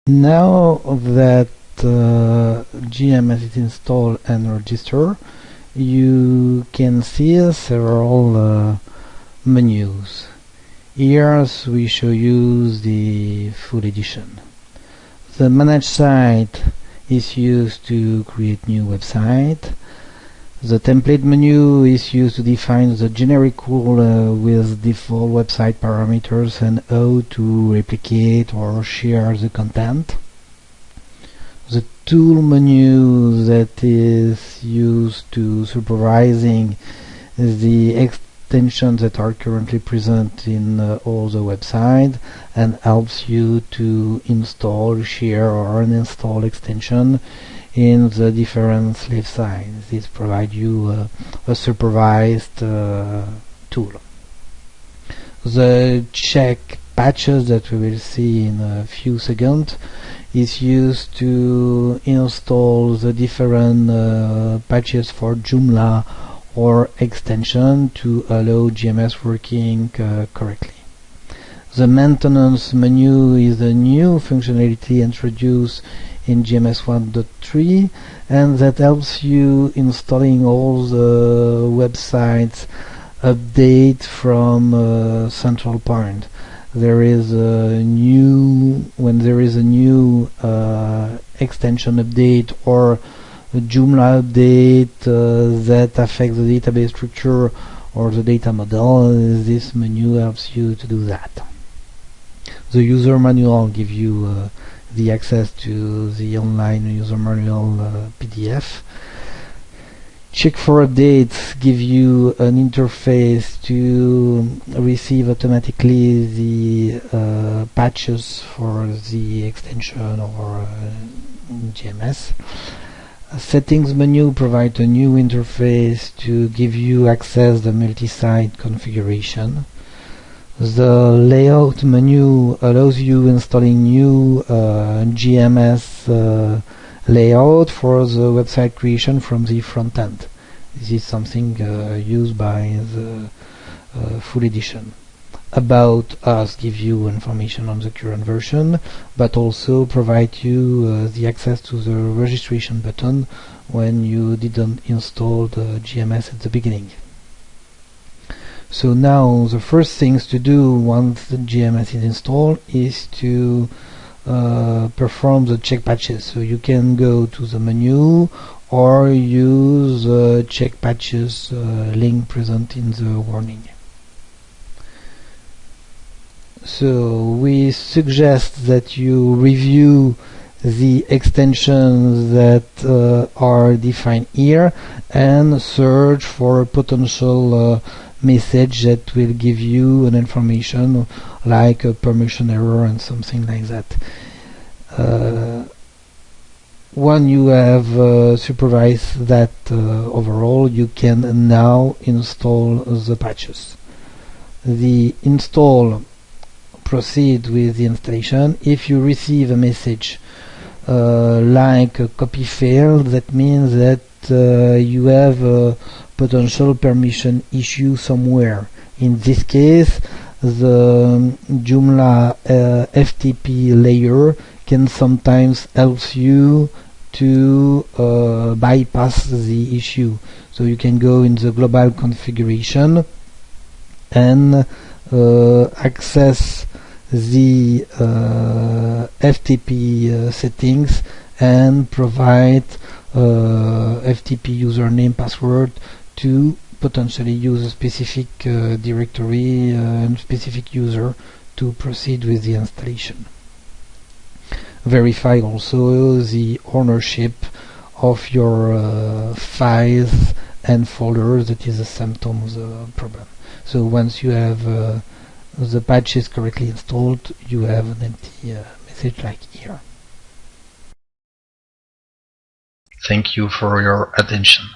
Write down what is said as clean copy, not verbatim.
Now that GMS is installed and registered, you can see several menus. Here we show you the full edition. The manage site is used to create new website. The template menu is used to define the generic rule with default website parameters and how to replicate or share the content. The tool menu that is used to supervising the extensions that are currently present in all the websites and helps you to install, share or uninstall extension in the different slave sites. This provides you a supervised tool. The check patches that we will see in a few seconds is used to install the different patches for Joomla or extension to allow GMS working correctly. The maintenance menu is a new functionality introduced in GMS 1.3 and that helps you installing all the websites update from central point. There is a new extension update or a Joomla update that affects the database structure or the data model. This menu helps you to do that. The user manual gives you the access to the online user manual PDF. Check for updates give you an interface to receive automatically the patches for the extension or GMS. Settings menu provides a new interface to give you access to the multi-site configuration. The layout menu allows you installing new GMS layout for the website creation from the front end. This is something used by the full edition. About Us gives you information on the current version, but also provide you the access to the registration button when you didn't install the GMS at the beginning. So now the first things to do once the GMS is installed is to perform the check patches. So you can go to the menu or use the check patches link present in the warning. So we suggest that you review the extensions that are defined here and search for a potential message that will give you an information like a permission error and something like that. When you have supervised that overall, you can now install the patches. The install proceed with the installation. If you receive a message like a copy failed, that means that you have a potential permission issue somewhere. In this case, the Joomla FTP layer can sometimes help you to bypass the issue. So you can go in the global configuration and access the FTP settings and provide FTP username password to potentially use a specific directory and specific user to proceed with the installation. Verify also the ownership of your files and folders. That is a symptom of the problem. So once you have the patches correctly installed, you have an empty message like here. Thank you for your attention.